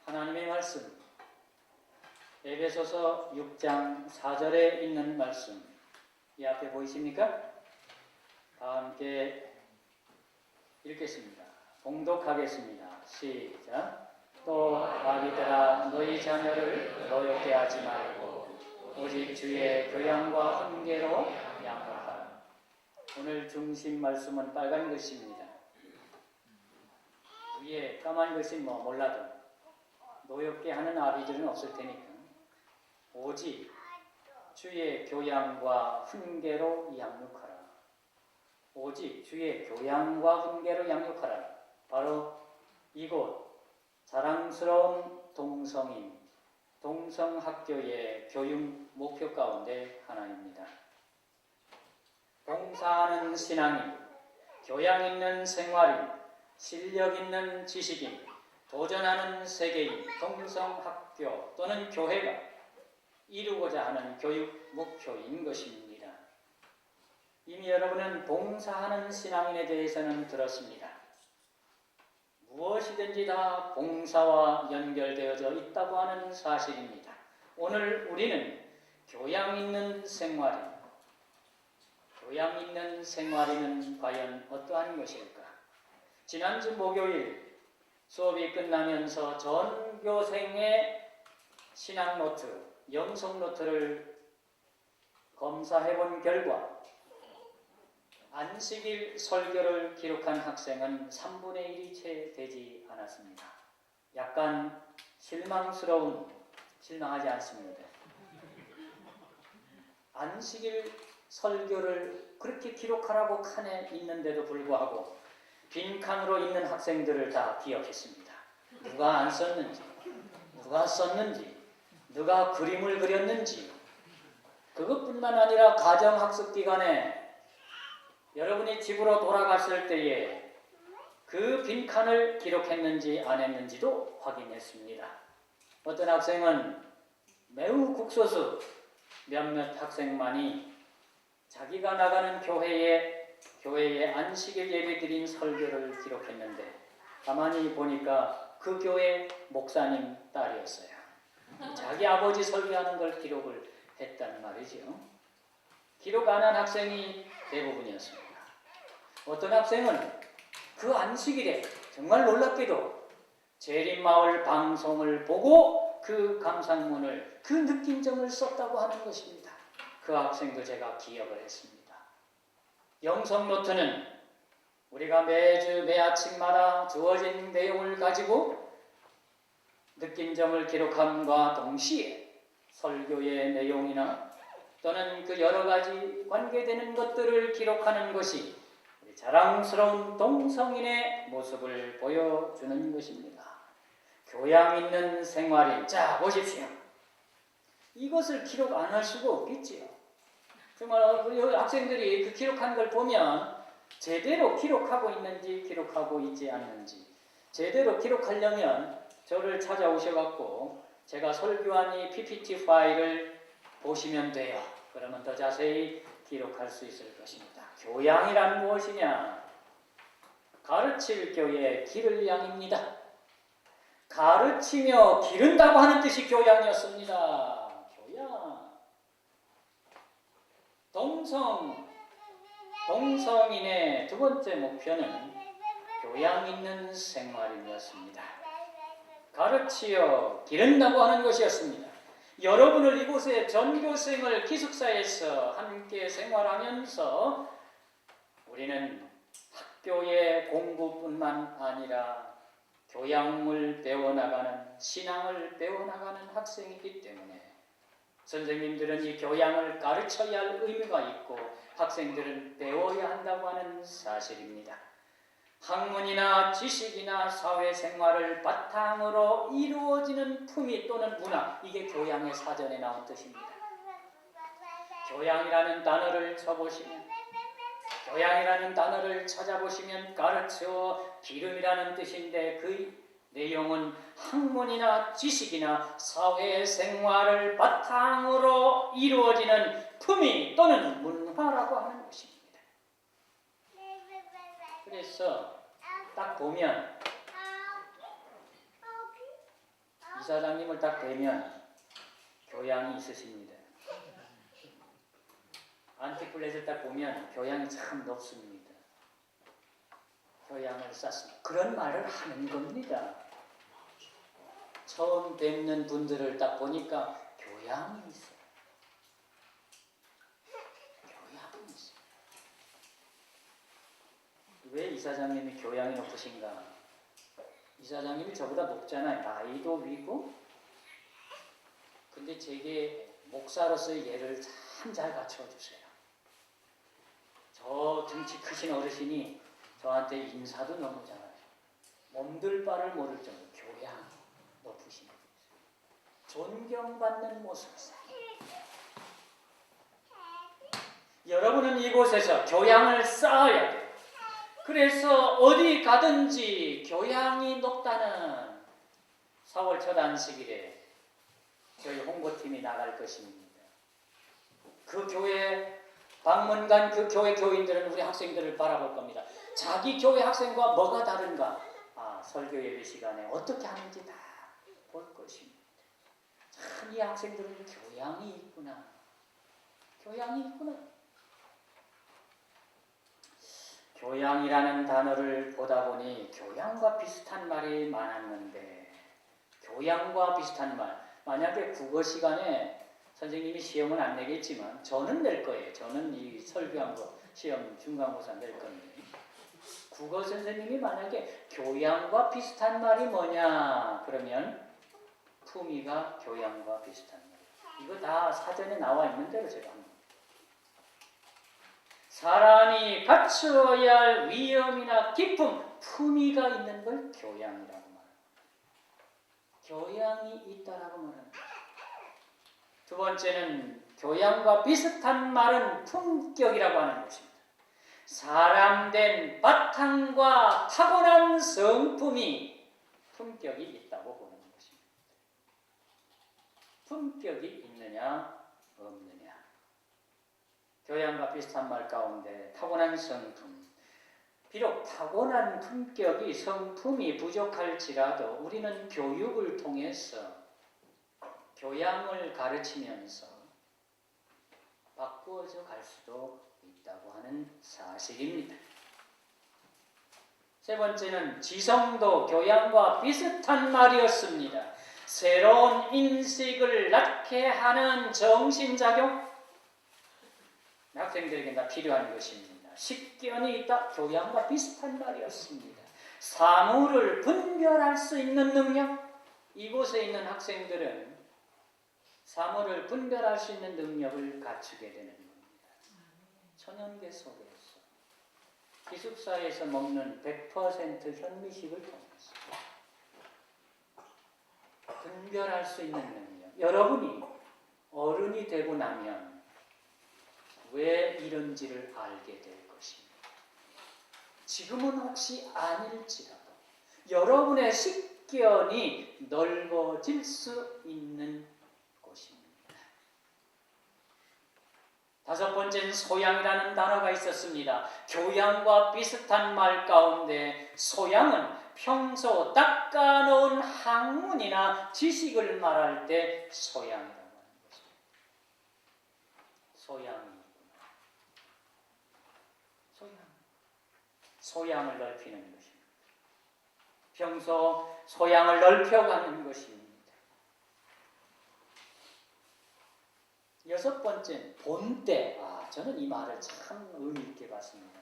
하나님의 말씀, 에베소서 6장 4절에 있는 말씀, 이 앞에 보이십니까? 다 함께 읽겠습니다. 봉독하겠습니다. 시작. 또 아비들아, 너희 자녀를 노엽게 하지 말고 오직 주의 교양과 훈계로 양육하라. 오늘 중심 말씀은 빨간 글씨입니다. 위에 까만 글씨 몰라도 노엽게 하는 아비들은 없을 테니까 오직 주의 교양과 훈계로 양육하라. 오직 주의 교양과 훈계로 양육하라. 바로 이곳 자랑스러운 동성인, 동성학교의 교육 목표 가운데 하나입니다. 봉사하는 신앙인, 교양 있는 생활인, 실력 있는 지식인, 도전하는 세계인, 동성학교 또는 교회가 이루고자 하는 교육 목표인 것입니다. 이미 여러분은 봉사하는 신앙인에 대해서는 들었습니다. 무엇이든지 다 봉사와 연결되어져 있다고 하는 사실입니다. 오늘 우리는 교양 있는 생활인, 교양 있는 생활인은 과연 어떠한 것일까? 지난주 목요일 수업이 끝나면서 전교생의 신앙 노트, 영성 노트를 검사해 본 결과 안식일 설교를 기록한 학생은 3분의 1이 채 되지 않았습니다. 약간 실망하지 않습니다. 안식일 설교를 그렇게 기록하라고 칸에 있는데도 불구하고 빈칸으로 있는 학생들을 다 기억했습니다. 누가 안 썼는지, 누가 썼는지, 누가 그림을 그렸는지, 그것뿐만 아니라 가정학습 기간에 여러분이 집으로 돌아갔을 때에 그 빈칸을 기록했는지 안 했는지도 확인했습니다. 어떤 학생은 매우 국소수 몇몇 학생만이 자기가 나가는 교회에 안식일 예배 드린 설교를 기록했는데 가만히 보니까 그 교회 목사님 딸이었어요. 자기 아버지 설교하는 걸 기록을 했단 말이죠. 기록 안 한 학생이 대부분이었습니다. 어떤 학생은 그 안식일에 정말 놀랍게도 재림마을 방송을 보고 그 감상문을, 그 느낀점을 썼다고 하는 것입니다. 그 학생도 제가 기억을 했습니다. 영성 노트는 우리가 매 아침마다 주어진 내용을 가지고 느낀 점을 기록함과 동시에 설교의 내용이나 또는 그 여러 가지 관계되는 것들을 기록하는 것이 우리 자랑스러운 동성인의 모습을 보여주는 것입니다. 교양 있는 생활인, 자 보십시오. 이것을 기록 안 할 수가 없겠지요. 정말 우리 학생들이 그 기록한 걸 보면 제대로 기록하고 있는지 기록하고 있지 않는지, 제대로 기록하려면 저를 찾아오셔갖고 제가 설교한 이 PPT 파일을 보시면 돼요. 그러면 더 자세히 기록할 수 있을 것입니다. 교양이란 무엇이냐? 가르칠 교회의 기를 양입니다. 가르치며 기른다고 하는 뜻이 교양이었습니다. 교양. 동성인의 두 번째 목표는 교양 있는 생활이었습니다. 가르치어 기른다고 하는 것이었습니다. 여러분을 이곳에 전교생을 기숙사에서 함께 생활하면서 우리는 학교의 공부뿐만 아니라 교양을 배워나가는, 신앙을 배워나가는 학생이기 때문에 선생님들은 이 교양을 가르쳐야 할 의무가 있고 학생들은 배워야 한다고 하는 사실입니다. 학문이나 지식이나 사회생활을 바탕으로 이루어지는 품위 또는 문화, 이게 교양의 사전에 나온 뜻입니다. 교양이라는 단어를 쳐보시면, 교양이라는 단어를 찾아보시면 가르쳐 기름이라는 뜻인데 그 내용은 학문이나 지식이나 사회생활을 바탕으로 이루어지는 품위 또는 문화라고 하는 것입니다. 그래서 딱 보면 이사장님을 딱 뵈면 교양이 있으십니다. 안티플렛을 딱 보면 교양이 참 높습니다. 교양을 쌓습니다. 그런 말을 하는 겁니다. 처음 뵙는 분들을 딱 보니까 교양이 있어요. 교양이 있어요. 왜 이사장님이 교양이 높으신가? 이사장님이 저보다 높잖아요. 나이도 위고. 근데 제게 목사로서의 예를 참 잘 갖춰주세요. 저 등치 크신 어르신이 저한테 인사도 너무 잘하셔. 몸둘 바를 모를 정도 교양 높으신 분. 존경받는 모습. 여러분은 이곳에서 교양을 쌓아야 돼요. 그래서 어디 가든지 교양이 높다는 4월 첫 안식일에 저희 홍보팀이 나갈 것입니다. 그 교회 방문간 그 교회 교인들은 우리 학생들을 바라볼 겁니다. 자기 교회 학생과 뭐가 다른가? 설교 예배 시간에 어떻게 하는지 다 볼 것입니다. 참 이 학생들은 교양이 있구나. 교양이 있구나. 교양이라는 단어를 보다 보니 교양과 비슷한 말이 많았는데 교양과 비슷한 말. 만약에 국어 시간에 선생님이 시험은 안 내겠지만 저는 낼 거예요. 저는 이 설교한 거 시험 중간고사 낼 건데 국어 선생님이 만약에 교양과 비슷한 말이 뭐냐 그러면 품위가 교양과 비슷한 말. 이거 다 사전에 나와 있는 대로 제가 합니다. 사람이 갖추어야 할 위엄이나 기쁨, 품위가 있는 걸 교양이라고 말합니다. 교양이 있다라고 말합니다. 두 번째는 교양과 비슷한 말은 품격이라고 하는 것입니다. 사람된 바탕과 타고난 성품이 품격이 있다고 보는 것입니다. 품격이 있느냐 없느냐. 교양과 비슷한 말 가운데 타고난 성품. 비록 타고난 품격이 성품이 부족할지라도 우리는 교육을 통해서 교양을 가르치면서 바꾸어져 갈 수도 있다고 하는 사실입니다. 세 번째는 지성도 교양과 비슷한 말이었습니다. 새로운 인식을 낳게 하는 정신작용. 학생들에게 다 필요한 것입니다. 식견이 있다. 교양과 비슷한 말이었습니다. 사물을 분별할 수 있는 능력. 이곳에 있는 학생들은 사물을 분별할 수 있는 능력을 갖추게 되는 겁니다. 천연계 속에서 기숙사에서 먹는 100% 현미식을 통해서 분별할 수 있는 능력. 여러분이 어른이 되고 나면 왜 이런지를 알게 될 것입니다. 지금은 혹시 아닐지라도 여러분의 식견이 넓어질 수 있는 것입니다. 다섯 번째는 소양이라는 단어가 있었습니다. 교양과 비슷한 말 가운데 소양은 평소 닦아놓은 학문이나 지식을 말할 때 소양이라고 하는 것입니다. 소양이 소양을 넓히는 것입니다. 평소 소양을 넓혀가는 것입니다. 여섯 번째는 본때. 저는 이 말을 참 의미 있게 봤습니다.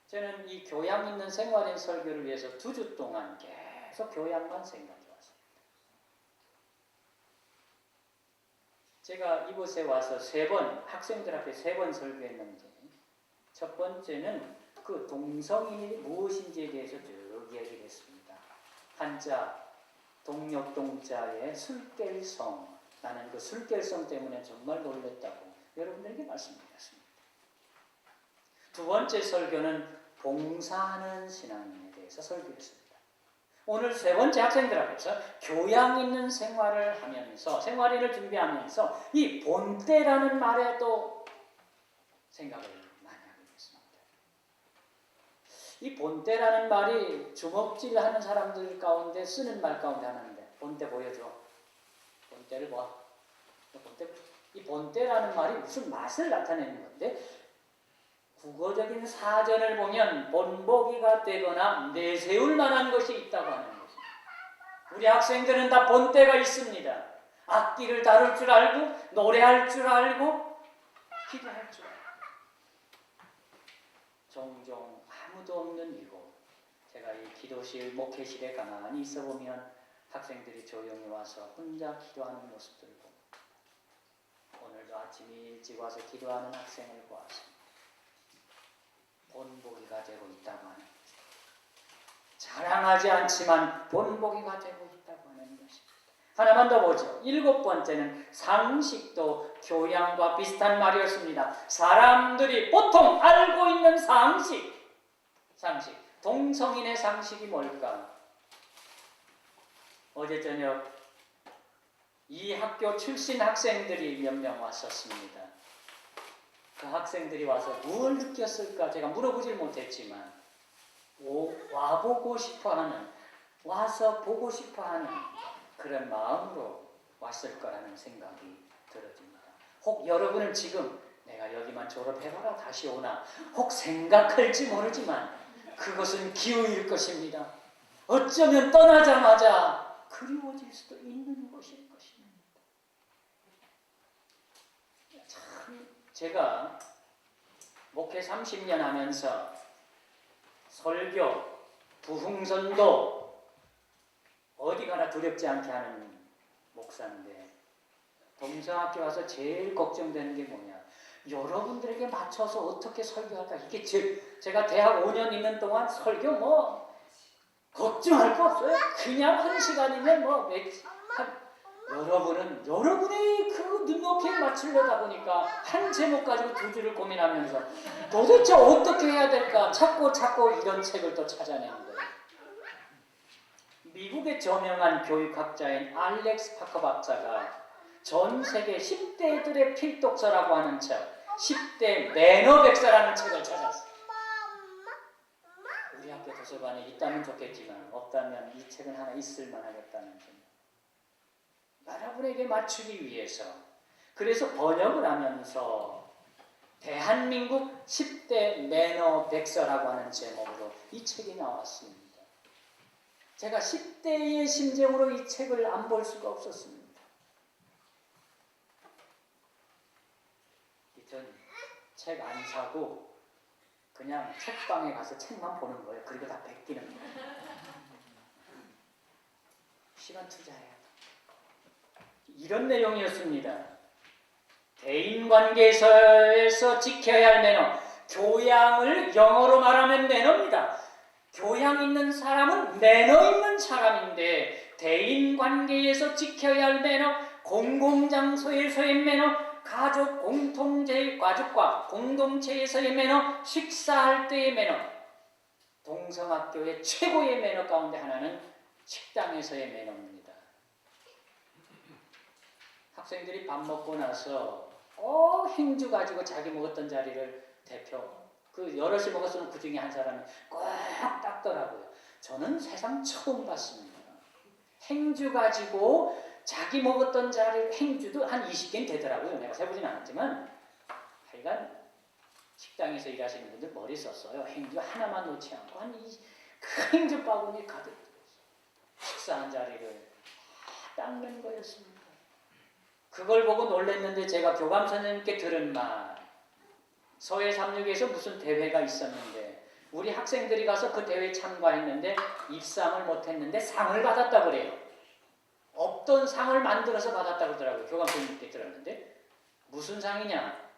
저는 이 교양 있는 생활인 설교를 위해서 2주 동안 계속 교양만 생각해 왔습니다. 제가 이곳에 와서 3번, 학생들 앞에 3번 설교했는데 첫 번째는 그 동성이 무엇인지에 대해서 쭉 이야기를 했습니다. 한자, 동력동자의 술깰성. 나는 그 술깰성 때문에 정말 놀랐다고 여러분들에게 말씀드렸습니다. 두 번째 설교는 봉사하는 신앙인에 대해서 설교했습니다. 오늘 세 번째 학생들 앞에서 교양 있는 생활을 하면서 생활인을 준비하면서 이 본때라는 말에 또 생각을 많이 하게 됐습니다. 이 본때라는 말이 주먹질하는 사람들 가운데 쓰는 말 가운데 하나인데 본때 보여줘. 본때를 봐. 본때. 이 본때라는 말이 무슨 맛을 나타내는 건데 국어적인 사전을 보면 본보기가 되거나 내세울 만한 것이 있다고 하는 것입니다. 우리 학생들은 다 본때가 있습니다. 악기를 다룰 줄 알고 노래할 줄 알고 기도할 줄 알고 종종 아무도 없는 이곳 제가 이 기도실 목회실에 가만히 있어 보면 학생들이 조용히 와서 혼자 기도하는 모습들을 봅니다. 오늘도 아침 일찍 와서 기도하는 학생을 보았습니다. 본보기가 되고 있다고 하는 거죠. 자랑하지 않지만 본보기가 되고 있다고 하는 것입니다. 하나만 더 보죠. 7번째는 상식도 교양과 비슷한 말이었습니다. 사람들이 보통 알고 있는 상식. 동성인의 상식이 뭘까? 어제 저녁 이 학교 출신 학생들이 몇 명 왔었습니다. 그 학생들이 와서 뭘 느꼈을까 제가 물어보질 못했지만 와보고 싶어하는 와서 보고 싶어하는 그런 마음으로 왔을 거라는 생각이 들어집니다. 혹 여러분은 지금 내가 여기만 졸업해봐라 다시 오나 혹 생각할지 모르지만 그것은 기우일 것입니다. 어쩌면 떠나자마자 그리워질 수도 있는 것일 것입니다. 참 제가 목회 30년 하면서 설교, 부흥전도 어디 가나 두렵지 않게 하는 목사인데 동성학교 와서 제일 걱정되는 게 뭐냐 여러분들에게 맞춰서 어떻게 설교할까 이게 제가 대학 5년 있는 동안 설교 뭐 걱정할 거 없어요. 그냥 1시간이면 여러분은 여러분의 그 눈높이에 맞추려다 보니까 한 제목 가지고 2주를 고민하면서 도대체 어떻게 해야 될까 찾고 이런 책을 또 찾아내는 거예요. 미국의 저명한 교육학자인 알렉스 파커 박사가 전 세계 10대들의 필독서라고 하는 책 10대 매너 백서라는 책을 찾았어요. 우리 학교 도서관에 있다면 좋겠지만 없다면 이 책은 하나 있을 만하겠다는 생각. 여러분에게 맞추기 위해서 그래서 번역을 하면서 대한민국 10대 매너 백서라고 하는 제목으로 이 책이 나왔습니다. 제가 10대의 심정으로 이 책을 안 볼 수가 없었습니다. 전 책 안 사고 그냥 책방에 가서 책만 보는 거예요. 그리고 다 베끼는 거예요. 시간 투자해야 돼. 이런 내용이었습니다. 대인관계에서 지켜야 할 매너, 교양을 영어로 말하면 매너입니다. 교양 있는 사람은 매너 있는 사람인데 대인관계에서 지켜야 할 매너, 공공장소에서의 매너, 가족과 공동체에서의 매너, 식사할 때의 매너, 동성학교의 최고의 매너 가운데 하나는 식당에서의 매너입니다. 학생들이 밥 먹고 나서 행주 가지고 자기 먹었던 자리를 그 여럿이 먹었으면 그 중에 한 사람이 꼭 닦더라고요. 저는 세상 처음 봤습니다. 행주 가지고 자기 먹었던 자리를 행주도 한 20개는 되더라고요. 내가 세보진 않았지만 하여간 식당에서 일하시는 분들 머리 썼어요. 행주 하나만 놓지 않고 그 행주 바구니 가득 식사한 자리를 닦는 거였습니다. 그걸 보고 놀랐는데 제가 교감 선생님께 들은 말 서해 366에서 무슨 대회가 있었는데 우리 학생들이 가서 그 대회에 참가했는데 입상을 못했는데 상을 받았다고 그래요. 없던 상을 만들어서 받았다고 그러더라고요. 교감 선생님께 들었는데 무슨 상이냐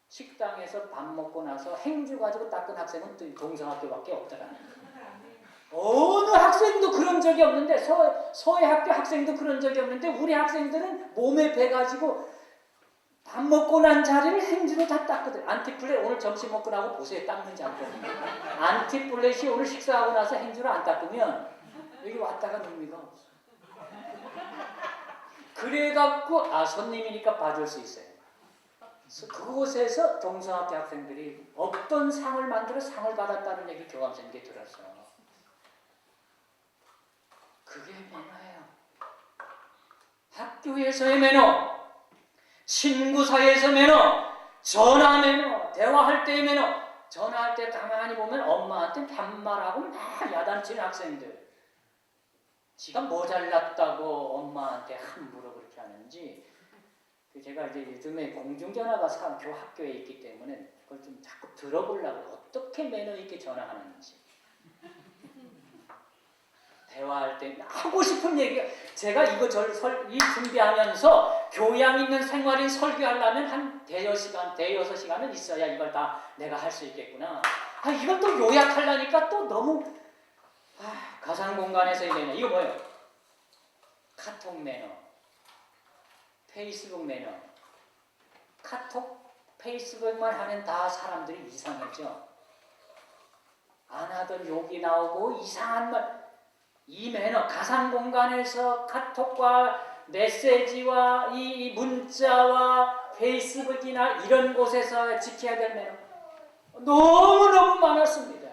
식당에서 밥 먹고 나서 행주 가지고 닦은 학생은 동성학교밖에 없더라는 거예요. 어느 학생도 그런 적이 없는데 서해 학교 학생도 그런 적이 없는데 우리 학생들은 몸에 배가지고 밥 먹고 난 자리를 행주로 다 닦거든. 안티플렛 오늘 점심 먹고 나고 보세요. 닦는지 안 닦는지. 안티플렛이 오늘 식사하고 나서 행주로 안 닦으면 여기 왔다가 의미가 없어. 그래갖고 손님이니까 봐줄 수 있어요. 그곳에서 동성학교 학생들이 없던 상을 만들어 상을 받았다는 얘기 교감선생님께 들었어요. 그게 매너예요. 학교에서의 매너, 친구 사이에서 매너, 전화 매너, 대화할 때의 매너. 전화할 때 가만히 보면 엄마한테 반말하고 막 야단치는 학생들. 지가 모자랐다고 엄마한테 함부로 그렇게 하는지. 제가 이제 요즘에 공중전화가 학교에 있기 때문에 그걸 좀 자꾸 들어보려고 어떻게 매너 있게 전화하는지. 대화할 때 하고 싶은 얘기가 제가 이거 이 준비하면서 교양 있는 생활인 설교하려면 한 대여섯 시간은 있어야 이걸 다 내가 할 수 있겠구나. 이걸 또 요약하려니까 또 너무 가상 공간에서의 매너. 이거 뭐예요? 카톡 매너, 페이스북 매너. 카톡, 페이스북만 하면 다 사람들이 이상해져. 안 하던 욕이 나오고 이상한 말. 이 매너, 가상 공간에서 카톡과 메시지와 이 문자와 페이스북이나 이런 곳에서 지켜야 될 매너 너무너무 많았습니다.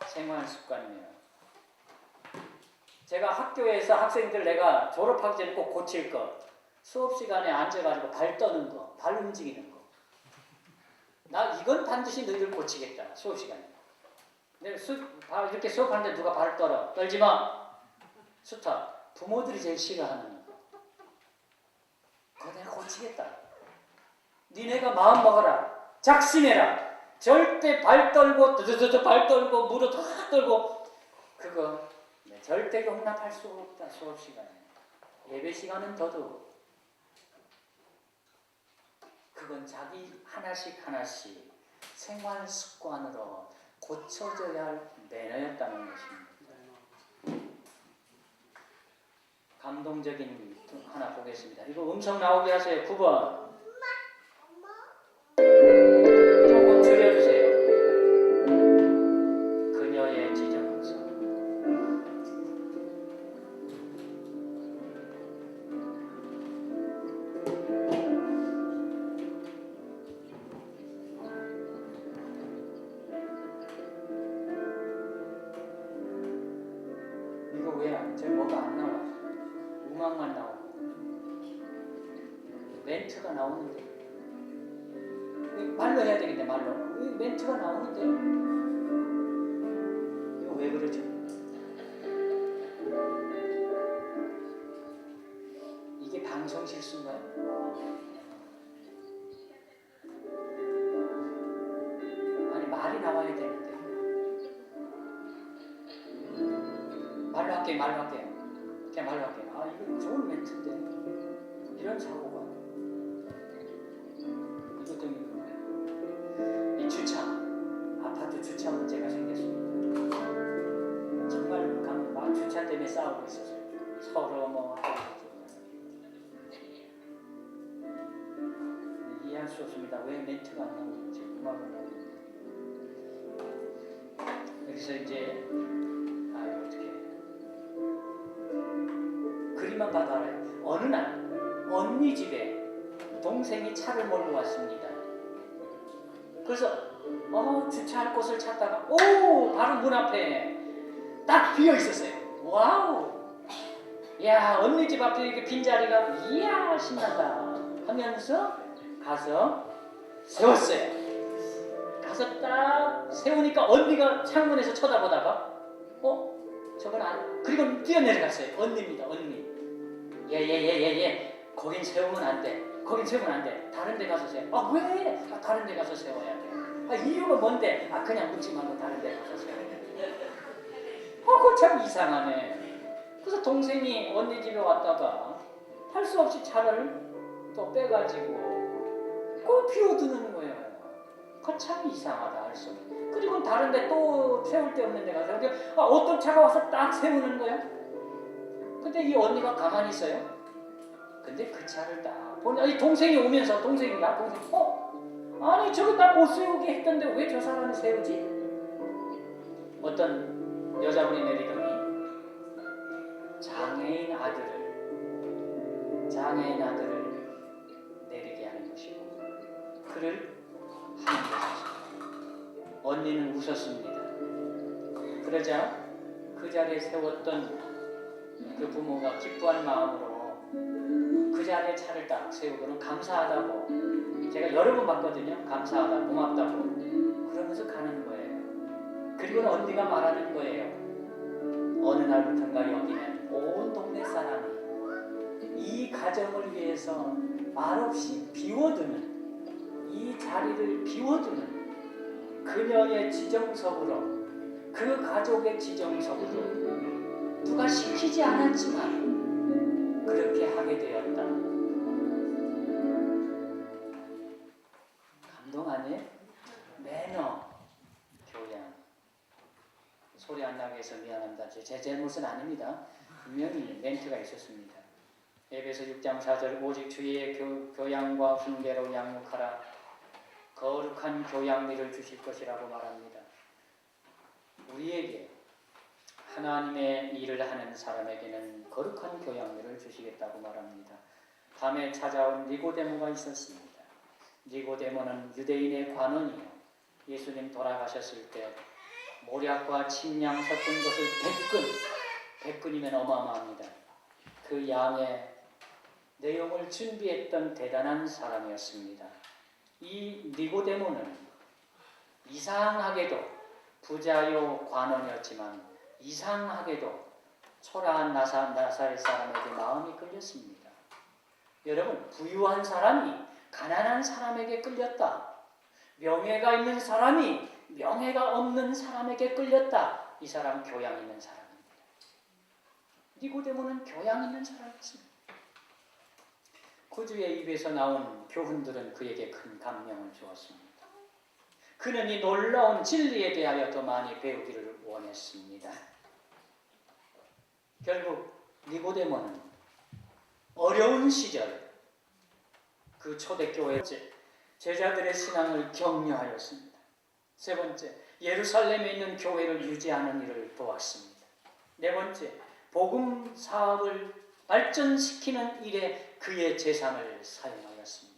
생활 습관 매너. 제가 학교에서 학생들 내가 졸업하기 전에 꼭 고칠 거, 수업 시간에 앉아가지고 발 떠는 거, 발 움직이는 거. 나 이건 반드시 너희들 고치겠다. 수업 시간에. 이렇게 수업하는데 누가 발을 떨어. 떨지 마. 스탑. 부모들이 제일 싫어하는 거. 그거 내가 고치겠다. 니네가 마음 먹어라. 작심해라. 절대 발 떨고 드드드드 발 떨고 무릎 다 떨고 그거 절대 용납할 수 없다. 수업 시간에. 예배 시간은 더더욱. 그건 자기 하나씩 생활 습관으로 고쳐져야 할 매너였다는 것입니다. 감동적인 하나 보겠습니다. 이거 음성 나오게 하세요. 9번. 조금 줄여주세요. 그녀의 지정성. 저 뭐가 안 나와. 음악만 나오고 멘트가 나오는데 말로 해야 되겠네. 말로 멘트가 나오는데 이거 왜 그러죠? 이게 방송 실수인가요? 아니 말이 나와야 되는데 말로 할게요. 그냥 말로 할게요. 이거 좋은 멘트인데 이런 사고가 이것도 이 주차 아파트 주차 문제가 생겼습니다. 정말 막 주차 때문에 싸우고 있었어요. 서로 뭐 이해할 수 없습니다. 왜 멘트가 안 나오는지 음악은 나오는데 여기서 이제 어떻게 그림만 봐도 알아요. 어느 날 언니 집에 동생이 차를 몰고 왔습니다. 그래서 주차할 곳을 찾다가 바로 문 앞에 딱 비어 있었어요. 와우, 야 언니 집 앞에 이렇게 빈자리가 이야 신난다 하면서 가서 세웠어요. 가서 딱 세우니까 언니가 창문에서 쳐다보다가 저건 그리고 뛰어내려갔어요. 언니입니다. 언니. 예. 거긴 세우면 안 돼. 다른 데 가서 세워. 왜? 다른 데 가서 세워야 돼. 이유가 뭔데? 그냥 묻지 말고 다른 데 가서 세워야 돼. 그거 참 이상하네. 그래서 동생이 언니 집에 왔다가 할 수 없이 차를 또 빼가지고 꼭 비워두는 거예요. 그거 참 이상하다 할 수 없어. 그리고 다른 데 또 세울 데 없는 데 가서 어떤 차가 와서 딱 세우는 거야. 근데 이 언니가 가만히 있어요. 근데 그 차를 딱 보니 동생이 오면서 아니 저거 나 못 세우게 했던데 왜 저 사람이 세우지? 어떤 여자분이 내리더니 장애인 아들을 내리게 하는 것이고 그를 하는 것이죠. 언니는 웃었습니다. 그러자 그 자리에 세웠던 그 부모가 기뻐한 마음으로 그 자리에 차를 딱 세우고는 감사하다고, 제가 여러 번 봤거든요. 감사하다, 고맙다고 그러면서 가는 거예요. 그리고는 언니가 말하는 거예요. 어느 날부터인가 여기는 온 동네 사람이 이 가정을 위해서 말없이 비워두는, 이 자리를 비워두는 그녀의 지정석으로, 그 가족의 지정석으로 누가 시키지 않았지만 그렇게 하게 되었다. 감동 아니에요? 매너, 교양. 소리 안 나게 해서 미안합니다. 제 잘못은 아닙니다. 분명히 멘트가 있었습니다. 에베소 6장 4절 오직 주의 교양과 훈계로 양육하라. 거룩한 교양미를 주실 것이라고 말합니다. 우리에게, 하나님의 일을 하는 사람에게는 거룩한 교양미를 주시겠다고 말합니다. 밤에 찾아온 니고데모가 있었습니다. 니고데모는 유대인의 관원이요, 예수님 돌아가셨을 때 모략과 침량 섞은 것을 100근이면 어마어마합니다. 그 양의 내용을 준비했던 대단한 사람이었습니다. 이 니고데모는 이상하게도 부자요 관원이었지만 이상하게도 초라한 나사렛 사람에게 마음이 끌렸습니다. 여러분, 부유한 사람이 가난한 사람에게 끌렸다. 명예가 있는 사람이 명예가 없는 사람에게 끌렸다. 이 사람 교양 있는 사람입니다. 니고데모는 교양 있는 사람이었습니다. 구주의 입에서 나온 교훈들은 그에게 큰 감명을 주었습니다. 그는 이 놀라운 진리에 대하여 더 많이 배우기를 원했습니다. 결국 니고데모는 어려운 시절 그 초대교회 제자들의 신앙을 격려하였습니다. 세 번째, 예루살렘에 있는 교회를 유지하는 일을 도왔습니다. 네 번째, 복음 사업을 발전시키는 일에 그의 재산을 사용하였습니다.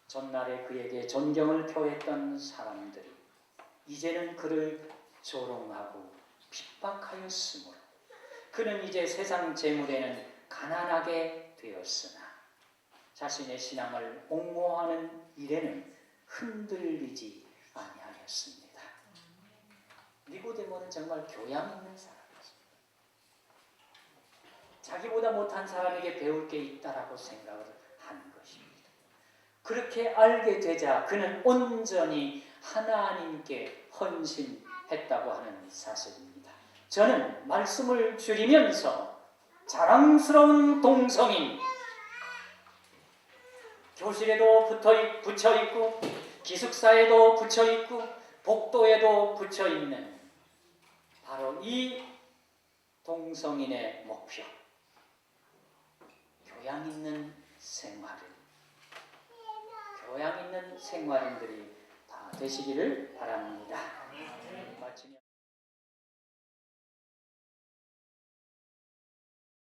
전날에 그에게 존경을 표했던 사람들이 이제는 그를 조롱하고 핍박하였으므로 그는 이제 세상 재물에는 가난하게 되었으나 자신의 신앙을 옹호하는 일에는 흔들리지 아니하였습니다. 니고데모는 정말 교양 있는 사람이었습니다. 자기보다 못한 사람에게 배울 게 있다라고 생각을 한 것입니다. 그렇게 알게 되자 그는 온전히 하나님께 헌신했다고 하는 사실입니다. 저는 말씀을 줄이면서 자랑스러운 동성인, 교실에도 붙여있고 기숙사에도 붙여있고 복도에도 붙여있는 바로 이 동성인의 목표, 교양 있는 생활을, 교양 있는 생활인들이 다 되시기를 바랍니다. 마치며